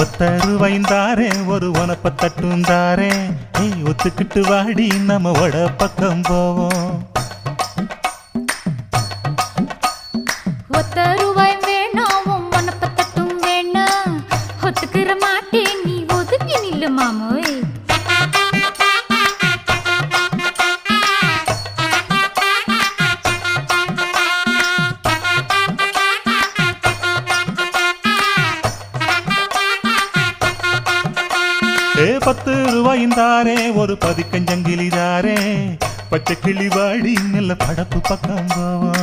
ஒத்தருவைந்தாரே ஒரு உனப்ப தட்டுந்தாரே ஒத்துக்கிட்டு வாடி நம்ம வட பக்கம் போவோம். ஒத்தருவாய் வேணாம் உனப்ப தட்டும் வேணா ஒத்துக்கிற மாட்டே நீ ஒதுங்கி நில்லு மாமோய். ₹10 ஒரு பதிக்கஞ்சங்கிலிதாரே பச்சை கிளி வாடி நல்ல படப்பு பக்கம் போவோம்.